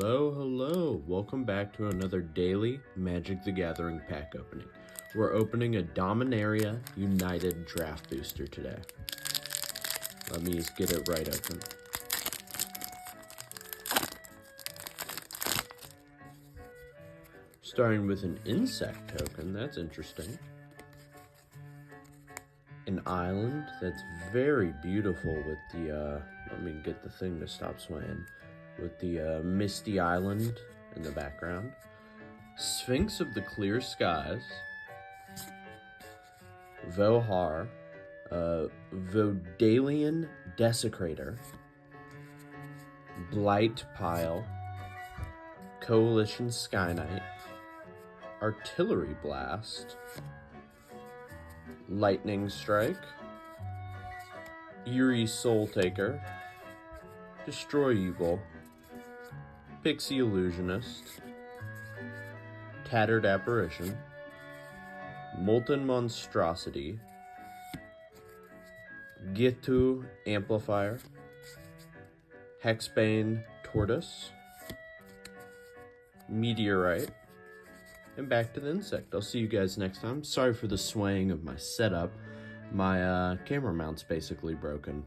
Hello. Welcome back to another daily Magic the Gathering pack opening. We're opening a Dominaria United draft booster today. Let me just get it right open. Starting with an insect token, that's interesting. An island that's very beautiful with the, let me get the thing to stop swaying. With the misty island in the background. Sphinx of the Clear Skies. Vohar. Vodalian Desecrator. Blight Pile. Coalition Sky Knight. Artillery Blast. Lightning Strike. Eerie Soul Taker. Destroy Evil. Pixie Illusionist, Tattered Apparition, Molten Monstrosity, Gitu Amplifier, Hexbane Tortoise, Meteorite, and back to the insect. I'll see you guys next time. Sorry for the swaying of my setup. My camera mount's basically broken.